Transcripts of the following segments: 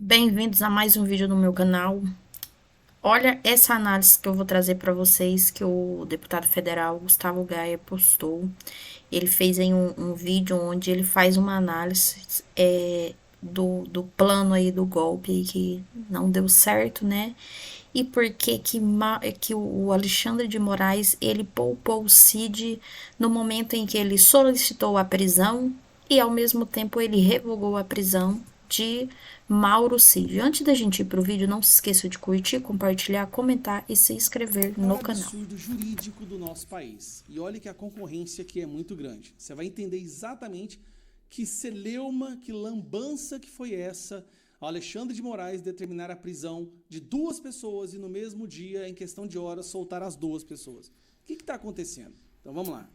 Bem-vindos a mais um vídeo no meu canal. Olha essa análise que eu vou trazer para vocês que o deputado federal Gustavo Gaia postou. Ele fez em um vídeo onde ele faz uma análise do plano aí do golpe aí que não deu certo, né? E por que o Alexandre de Moraes ele poupou o Cid no momento em que ele solicitou a prisão e ao mesmo tempo ele revogou a prisão de Mauro Cid. Antes da gente ir pro vídeo, não se esqueça de curtir, compartilhar, comentar e se inscrever no Maior canal. absurdo jurídico do nosso país. E olha que a concorrência aqui é muito grande. Você vai entender exatamente que celeuma, que lambança que foi essa, ao Alexandre de Moraes determinar a prisão de duas pessoas e no mesmo dia, em questão de horas, soltar as duas pessoas. O que está acontecendo? Então vamos lá.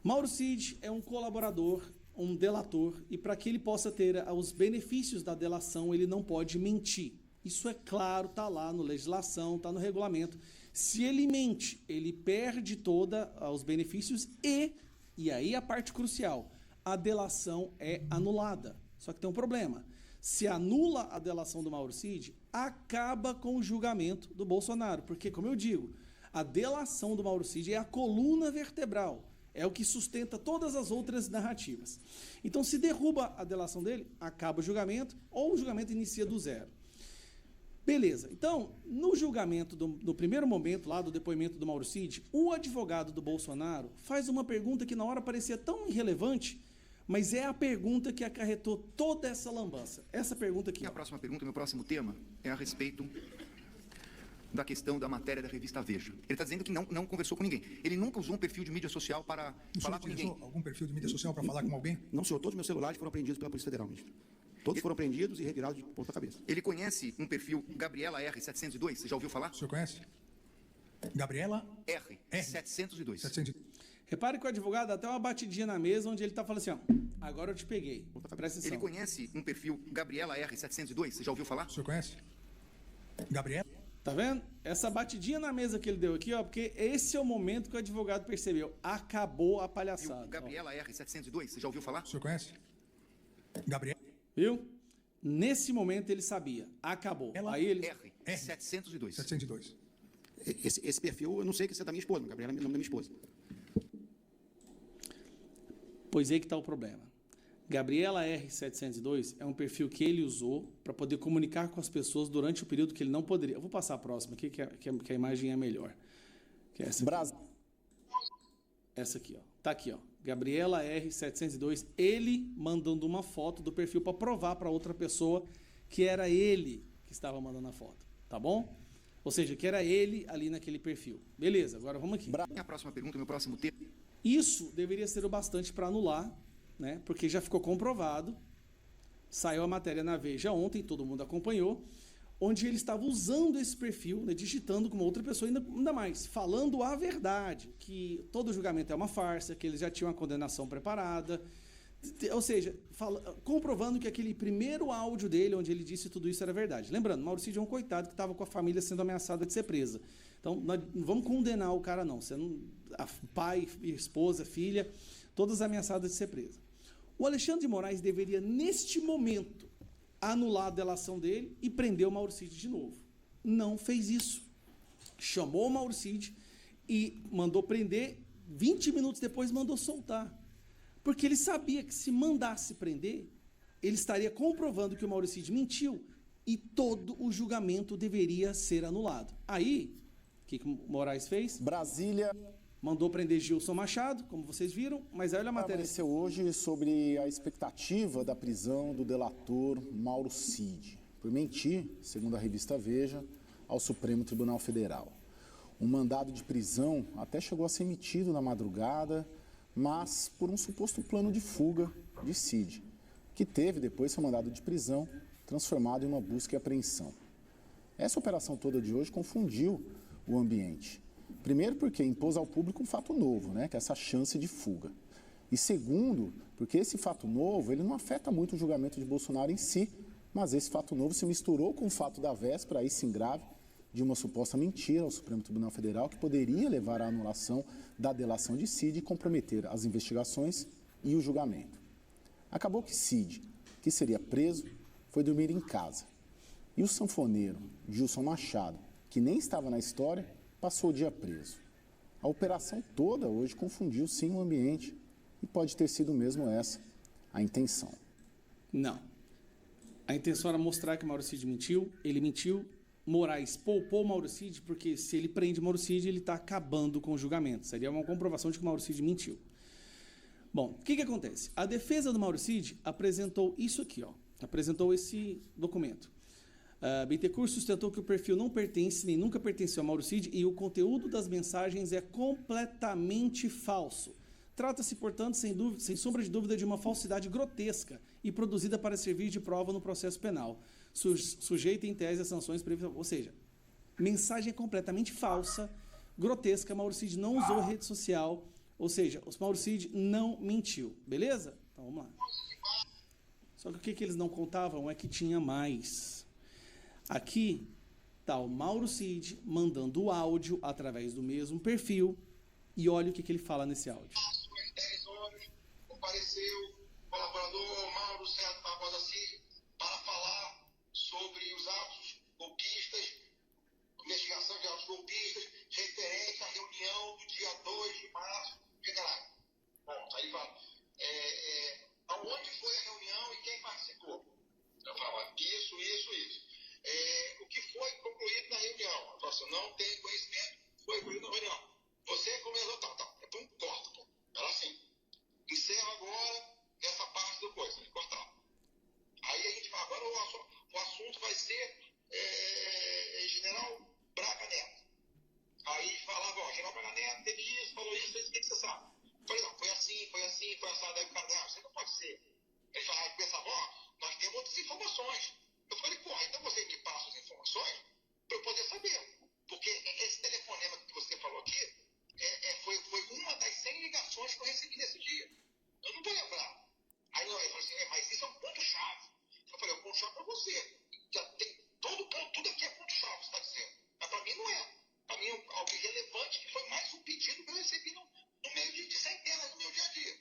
Mauro Cid é um colaborador, um delator, e para que ele possa ter os benefícios da delação, ele não pode mentir. Isso é claro, está lá na legislação, está no regulamento. Se ele mente, ele perde todos os benefícios e aí a parte crucial, a delação é anulada. Só que tem um problema. Se anula a delação do Mauro Cid, acaba com o julgamento do Bolsonaro. Porque, como eu digo, a delação do Mauro Cid é a coluna vertebral. É o que sustenta todas as outras narrativas. Então, se derruba a delação dele, acaba o julgamento ou o julgamento inicia do zero. Beleza. Então, no julgamento, no primeiro momento lá do depoimento do Mauro Cid, o advogado do Bolsonaro faz uma pergunta que na hora parecia tão irrelevante, mas é a pergunta que acarretou toda essa lambança. Essa pergunta aqui. A próxima pergunta, meu próximo tema, é a respeito da questão da matéria da revista Veja. Ele está dizendo que não conversou com ninguém. Ele nunca usou um perfil de mídia social para falar com ninguém. Utilizou algum perfil de mídia social para falar com alguém? Não, senhor. Todos os meus celulares foram apreendidos pela Polícia Federal, ministro. Todos foram apreendidos e retirados de ponta cabeça. Ele conhece um perfil Gabriela R702? Você já ouviu falar? O senhor conhece? Gabriela R702. 700. Repare que o advogado dá até uma batidinha na mesa onde ele está falando assim, ó, agora eu te peguei. Presta atenção. Ele conhece um perfil Gabriela R702? Você já ouviu falar? O senhor conhece? Gabriela? Tá vendo? Essa batidinha na mesa que ele deu aqui, ó, porque esse é o momento que o advogado percebeu. Acabou a palhaçada. Gabriela R702? Você já ouviu falar? O senhor conhece? Gabriela? Viu? Nesse momento ele sabia. Acabou. Aí ele... R702. 702. Esse perfil, eu não sei que você é da minha esposa, Gabriela é o nome da minha esposa. Pois aí que está o problema. Gabriela R702 é um perfil que ele usou para poder comunicar com as pessoas durante o período que ele não poderia. Eu vou passar a próxima aqui, que a imagem é melhor. Que é essa aqui. Essa aqui, ó. Tá aqui, ó. Gabriela R702, ele mandando uma foto do perfil para provar para outra pessoa que era ele que estava mandando a foto, tá bom? Ou seja, que era ele ali naquele perfil. Beleza, agora vamos aqui. A próxima pergunta, meu próximo tema. Isso deveria ser o bastante para anular, né? Porque já ficou comprovado, saiu a matéria na Veja ontem, todo mundo acompanhou, onde ele estava usando esse perfil, né, digitando com outra pessoa, ainda mais, falando a verdade, que todo julgamento é uma farsa, que eles já tinham a condenação preparada, ou seja, comprovando que aquele primeiro áudio dele, onde ele disse tudo isso, era verdade. Lembrando, Mauro Cid é um coitado que estava com a família sendo ameaçada de ser presa. Então, nós não vamos condenar o cara, não. Pai, esposa, filha, todas ameaçadas de ser presa. O Alexandre de Moraes deveria, neste momento, anular a delação dele e prender o Mauro Cid de novo. Não fez isso. Chamou o Mauro Cid e mandou prender, 20 minutos depois mandou soltar. Porque ele sabia que se mandasse prender, ele estaria comprovando que o Mauro Cid mentiu e todo o julgamento deveria ser anulado. Aí, o que o Moraes fez? Brasília mandou prender Gilson Machado, como vocês viram, mas olha a matéria. apareceu hoje sobre a expectativa da prisão do delator Mauro Cid, por mentir, segundo a revista Veja, ao Supremo Tribunal Federal. Um mandado de prisão até chegou a ser emitido na madrugada, mas por um suposto plano de fuga de Cid, que teve depois seu mandado de prisão transformado em uma busca e apreensão. Essa operação toda de hoje confundiu o ambiente. Primeiro porque impôs ao público um fato novo, né, que é essa chance de fuga. E segundo, porque esse fato novo ele não afeta muito o julgamento de Bolsonaro em si, mas esse fato novo se misturou com o fato da véspera, aí sim grave, de uma suposta mentira ao Supremo Tribunal Federal que poderia levar à anulação da delação de Cid e comprometer as investigações e o julgamento. Acabou que Cid, que seria preso, foi dormir em casa. E o sanfoneiro, Gilson Machado, que nem estava na história, passou o dia preso. A operação toda hoje confundiu sim o ambiente e pode ter sido mesmo essa a intenção. Não. A intenção era mostrar que o Mauro Cid mentiu, ele mentiu. Moraes poupou o Mauro Cid, porque se ele prende o Mauro Cid, ele está acabando com o julgamento. Seria uma comprovação de que o Mauro Cid mentiu. Bom, o que acontece? A defesa do Mauro Cid apresentou isso aqui, ó. Apresentou esse documento. Bittencourt sustentou que o perfil não pertence, nem nunca pertenceu a Mauro Cid e o conteúdo das mensagens é completamente falso. Trata-se, portanto, sem sombra de dúvida, de uma falsidade grotesca e produzida para servir de prova no processo penal, sujeita em tese a sanções previstas. Ou seja, mensagem completamente falsa, grotesca. Mauro Cid não usou rede social, ou seja, o Mauro Cid não mentiu, beleza? Então vamos lá. Só que o que eles não contavam é que tinha mais. Aqui está o Mauro Cid mandando o áudio através do mesmo perfil e olha o que ele fala nesse áudio. Às 10 horas, compareceu o colaborador Mauro César Barbosa Cid para falar sobre os atos golpistas, investigação de atos golpistas, referente à reunião do dia 2 de março, general. Bom, aí ele fala, aonde foi a reunião e quem participou? Eu falava, isso. O que foi concluído na reunião? Eu falava assim, não tem conhecimento, foi concluído na reunião. Você começou, tá. Então corta, pô. Era assim. Encerra agora essa parte do coisa, ele cortava. Aí a gente fala, agora o assunto vai ser General Braga Neto. Aí falava, ó, General Braga Neto teve isso, falou isso, o que você sabe? Eu falei, não, foi assim, foi assado. Aí o cara, não, isso não pode ser. Ele falava, aí pensava, ó, nós temos outras informações. Eu falei, porra, então você me passa as informações para eu poder saber. Porque esse telefonema que você falou aqui foi uma das 100 ligações que eu recebi nesse dia. Eu não vou lembrar. Aí ele falou assim, mas isso é um ponto-chave. Eu falei, é um ponto-chave para você. Já tem todo ponto, tudo aqui é ponto-chave, você está dizendo. Mas para mim não é. Para mim é algo irrelevante, que foi mais um pedido que eu recebi no meio de centenas no meu dia a dia.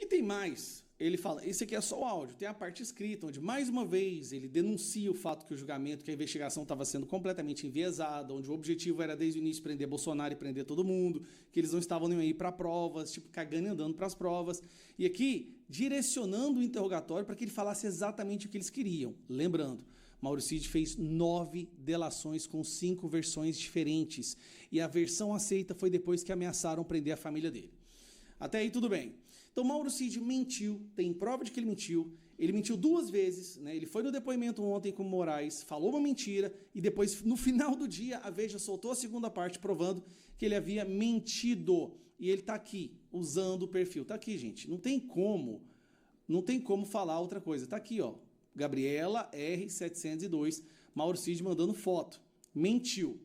E tem mais. Ele fala, esse aqui é só o áudio, tem a parte escrita, onde mais uma vez ele denuncia o fato que o julgamento, que a investigação estava sendo completamente enviesada, onde o objetivo era desde o início prender Bolsonaro e prender todo mundo, que eles não estavam nem aí para provas, tipo, cagando e andando para as provas. E aqui, direcionando o interrogatório para que ele falasse exatamente o que eles queriam. Lembrando, Mauro Cid fez 9 delações com 5 versões diferentes. E a versão aceita foi depois que ameaçaram prender a família dele. Até aí tudo bem. Então Mauro Cid mentiu, tem prova de que ele mentiu 2 vezes, né? Ele foi no depoimento ontem com o Moraes, falou uma mentira e depois, no final do dia, a Veja soltou a segunda parte provando que ele havia mentido. E ele tá aqui, usando o perfil. Tá aqui, gente, não tem como falar outra coisa. Tá aqui, ó, Gabriela R702, Mauro Cid mandando foto. Mentiu.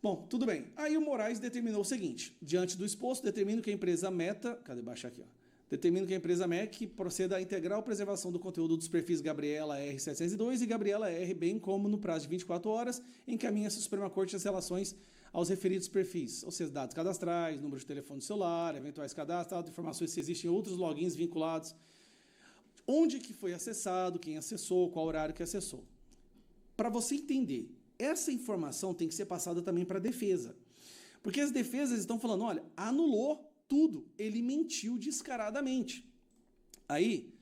Bom, tudo bem. Aí o Moraes determinou o seguinte, diante do exposto, determino que a empresa Meta, determino que a empresa MEC proceda à integral preservação do conteúdo dos perfis Gabriela R702 e Gabriela R, bem como no prazo de 24 horas, encaminha-se à Suprema Corte as relações aos referidos perfis, ou seja, dados cadastrais, número de telefone celular, eventuais cadastros, informações se existem outros logins vinculados, onde que foi acessado, quem acessou, qual horário que acessou. Para você entender, essa informação tem que ser passada também para a defesa. Porque as defesas estão falando, olha, anulou tudo, ele mentiu descaradamente. Aí,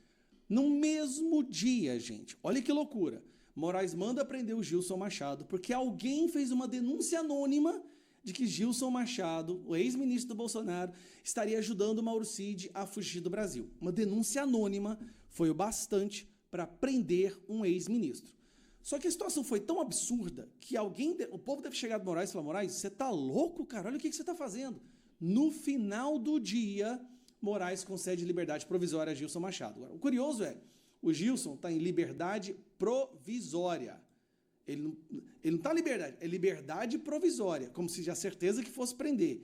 no mesmo dia, gente, olha que loucura, Moraes manda prender o Gilson Machado, porque alguém fez uma denúncia anônima de que Gilson Machado, o ex-ministro do Bolsonaro, estaria ajudando o Mauro Cid a fugir do Brasil. Uma denúncia anônima foi o bastante para prender um ex-ministro. Só que a situação foi tão absurda que o povo deve chegar do Moraes e falar, Moraes, você tá louco, cara? Olha o que você tá fazendo. No final do dia, Moraes concede liberdade provisória a Gilson Machado. Agora, o curioso é, o Gilson está em liberdade provisória. Ele não está em liberdade, é liberdade provisória, como se já certeza que fosse prender.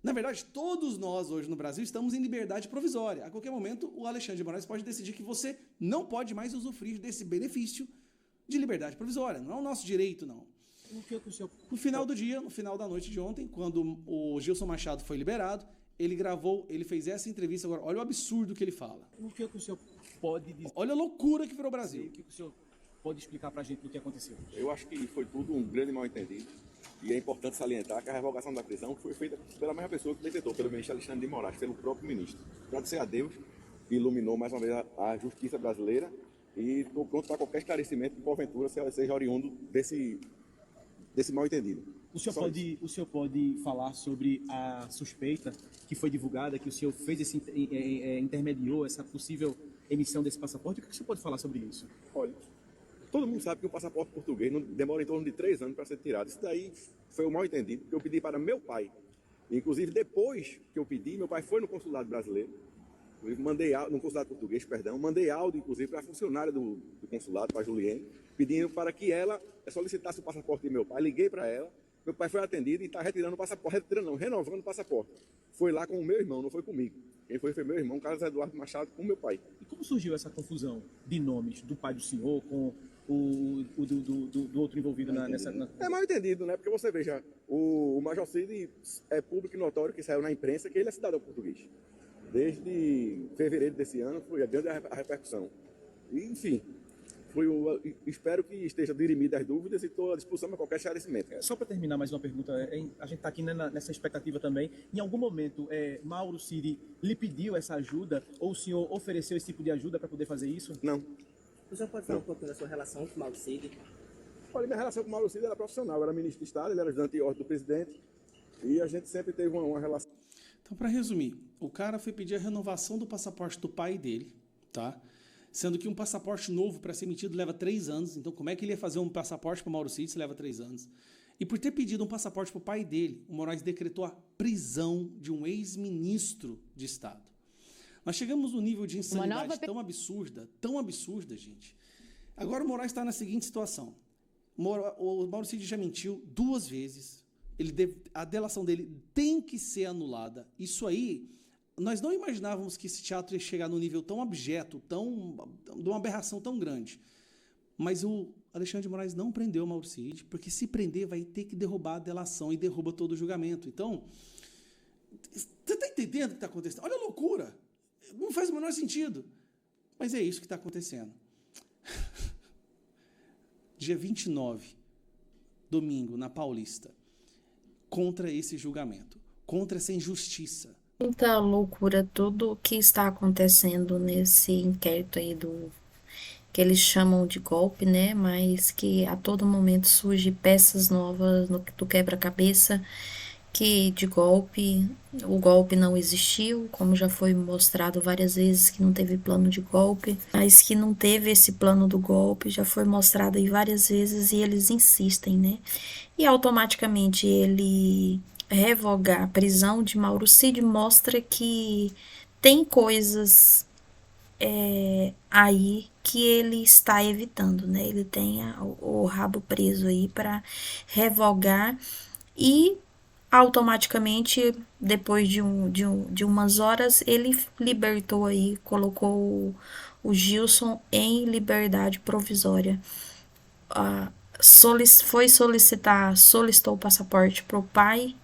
Na verdade, todos nós hoje no Brasil estamos em liberdade provisória. A qualquer momento, o Alexandre de Moraes pode decidir que você não pode mais usufruir desse benefício de liberdade provisória. Não é o nosso direito, não. No final do dia, no final da noite de ontem, quando o Gilson Machado foi liberado, ele fez essa entrevista. Agora, olha o absurdo que ele fala. Por que o senhor pode dizer Olha a loucura que virou o o Brasil. que o senhor pode explicar para a gente do que aconteceu? Eu acho que foi tudo um grande mal-entendido. E é importante salientar que a revogação da prisão foi feita pela mesma pessoa que decretou, pelo ministro Alexandre de Moraes, pelo próprio ministro. Agradecer a Deus, que iluminou mais uma vez a justiça brasileira e estou pronto para qualquer esclarecimento que, porventura, seja oriundo desse mal-entendido. O senhor pode falar sobre a suspeita que foi divulgada, que o senhor fez intermediou essa possível emissão desse passaporte? O que o senhor pode falar sobre isso? Olha, todo mundo sabe que um passaporte português não demora em torno de 3 anos para ser tirado. Isso daí foi um mal-entendido, que eu pedi para meu pai. Inclusive, depois que eu pedi, meu pai foi no consulado brasileiro, no consulado português, perdão, mandei áudio, inclusive, para a funcionária do consulado, para a Juliene, pedindo para que ela solicitasse o passaporte de meu pai. Liguei para ela, meu pai foi atendido e está retirando o passaporte, renovando o passaporte. Foi lá com o meu irmão, não foi comigo. Quem foi meu irmão, Carlos Eduardo Machado, com meu pai. E como surgiu essa confusão de nomes do pai do senhor com do outro envolvido nessa... É mal entendido, né? Porque você veja, o Major Cid é público e notório que saiu na imprensa que ele é cidadão português. Desde fevereiro desse ano foi grande a repercussão. E, enfim, espero que esteja dirimida as dúvidas e estou à disposição para qualquer esclarecimento. Só para terminar mais uma pergunta, a gente está aqui nessa expectativa também. Em algum momento, Mauro Cid lhe pediu essa ajuda ou o senhor ofereceu esse tipo de ajuda para poder fazer isso? Não. O senhor pode falar um pouquinho da sua relação com o Mauro Cid? Olha, minha relação com o Mauro Cid era profissional. Eu era ministro de Estado, ele era ajudante de ordem do presidente e a gente sempre teve uma relação. Então, para resumir, o cara foi pedir a renovação do passaporte do pai dele, tá? Sendo que um passaporte novo para ser emitido leva 3 anos. Então, como é que ele ia fazer um passaporte para o Mauro Cid se leva 3 anos? E por ter pedido um passaporte para o pai dele, o Moraes decretou a prisão de um ex-ministro de Estado. Nós chegamos num nível de insanidade tão absurda, gente. Agora o Moraes está na seguinte situação. O Mauro Cid já mentiu 2 vezes. A delação dele tem que ser anulada. Isso aí, nós não imaginávamos que esse teatro ia chegar num nível tão abjeto, de uma aberração tão grande. Mas o Alexandre de Moraes não prendeu o Mauro Cid, porque se prender vai ter que derrubar a delação e derruba todo o julgamento. Então, você está entendendo o que está acontecendo? Olha a loucura! Não faz o menor sentido. Mas é isso que está acontecendo. Dia 29, domingo, na Paulista, contra esse julgamento, contra essa injustiça. Muita loucura tudo o que está acontecendo nesse inquérito aí que eles chamam de golpe, né? Mas que a todo momento surgem peças novas do quebra-cabeça, que de golpe, o golpe não existiu, como já foi mostrado várias vezes que não teve plano de golpe, mas que não teve esse plano do golpe, já foi mostrado aí várias vezes e eles insistem, né? E automaticamente ele revogar a prisão de Mauro Cid mostra que tem coisas aí que ele está evitando, né? Ele tem o rabo preso aí para revogar e automaticamente, depois de umas horas, ele libertou aí, colocou o Gilson em liberdade provisória. Solicitou o passaporte pro pai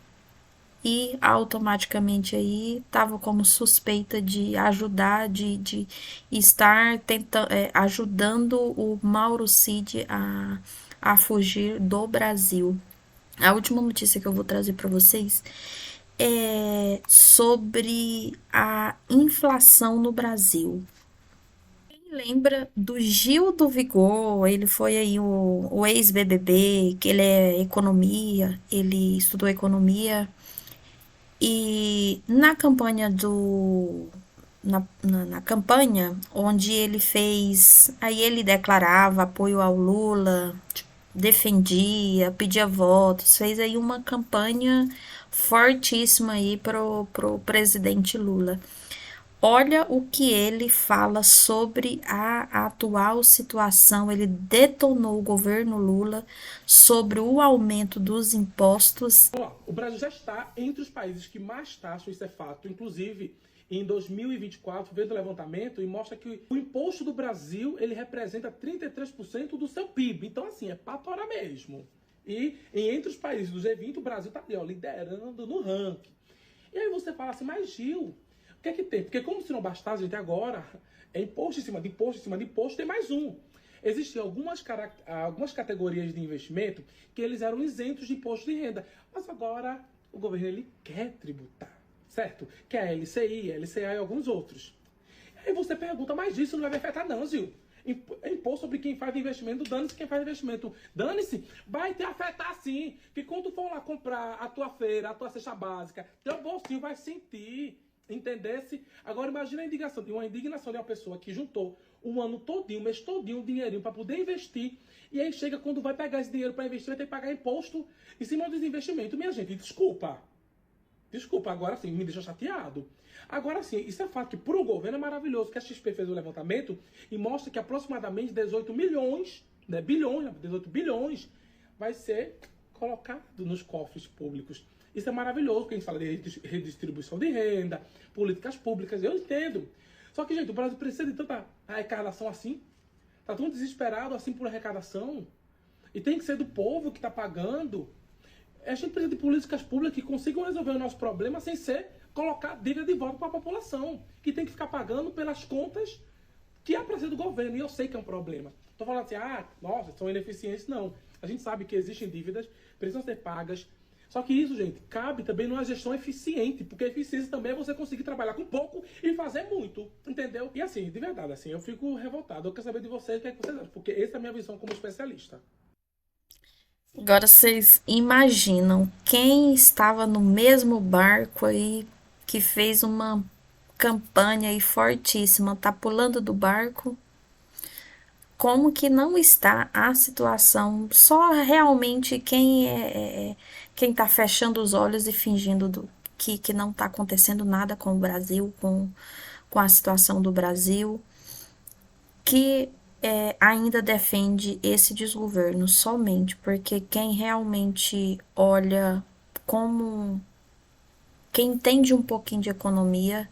e automaticamente aí estava como suspeita de ajudar, de estar ajudando o Mauro Cid a fugir do Brasil. A última notícia que eu vou trazer para vocês é sobre a inflação no Brasil. Quem lembra do Gil do Vigor? Ele foi aí o ex-BBB, que ele é economia, ele estudou economia. E na campanha na campanha onde ele fez, aí ele declarava apoio ao Lula, defendia, pedia votos, fez aí uma campanha fortíssima aí pro presidente Lula. Olha o que ele fala sobre a atual situação. Ele detonou o governo Lula sobre o aumento dos impostos. O Brasil já está entre os países que mais taxam, isso é fato. Inclusive, em 2024, veio do levantamento e mostra que o imposto do Brasil, ele representa 33% do seu PIB. Então, assim, é pra torar mesmo. E entre os países do G20, o Brasil tá ali, ó, liderando no ranking. E aí você fala assim, mas Gil, o que é que tem? Porque como se não bastasse, gente, agora É imposto em cima de imposto, em cima de imposto, tem mais um. Existiam algumas categorias de investimento que eles eram isentos de imposto de renda. Mas agora o governo ele quer tributar, certo? Que é a LCI, a LCA e alguns outros. Aí você pergunta, mas isso não vai me afetar não, Zil. É imposto sobre quem faz investimento, dane-se quem faz investimento. Dane-se, vai te afetar sim. Que quando tu for lá comprar a tua feira, a tua cesta básica, teu bolsinho vai sentir. Entendesse? Agora imagina uma indignação de uma pessoa que juntou um ano todinho, um mês todinho, um dinheirinho para poder investir. E aí chega quando vai pegar esse dinheiro para investir, vai ter que pagar imposto em cima dos investimentos. Minha gente, desculpa. Desculpa, agora sim, me deixa chateado. Agora sim, isso é fato que para o governo é maravilhoso, que a XP fez o levantamento e mostra que aproximadamente 18 milhões, né, bilhões, 18 bilhões, vai ser colocado nos cofres públicos. Isso é maravilhoso, porque a gente fala de redistribuição de renda, políticas públicas, eu entendo. Só que, gente, o Brasil precisa de tanta arrecadação assim, tá tão desesperado assim por arrecadação, e tem que ser do povo que está pagando. A gente precisa de políticas públicas que consigam resolver o nosso problema sem ser colocar dívida de volta para a população, que tem que ficar pagando pelas contas que é para ser do governo. E eu sei que é um problema. Estou falando assim, nossa, são ineficientes. Não. A gente sabe que existem dívidas, precisam ser pagas. Só que isso, gente, cabe também numa gestão eficiente, porque eficiência também é você conseguir trabalhar com pouco e fazer muito, entendeu? E assim, de verdade, assim, eu fico revoltado. Eu quero saber de vocês o que é que vocês acham, porque essa é a minha visão como especialista. Agora vocês imaginam quem estava no mesmo barco aí, que fez uma campanha aí fortíssima, tá pulando do barco? Como que não está a situação? Só realmente quem tá fechando os olhos e fingindo que não tá acontecendo nada com o Brasil, com a situação do Brasil, que ainda defende esse desgoverno somente, porque quem realmente olha como quem entende um pouquinho de economia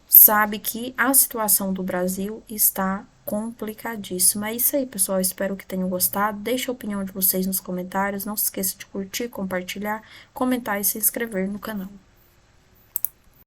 sabe que a situação do Brasil está complicadíssima. É isso aí, pessoal. Espero que tenham gostado. Deixe a opinião de vocês nos comentários. Não se esqueça de curtir, compartilhar, comentar e se inscrever no canal.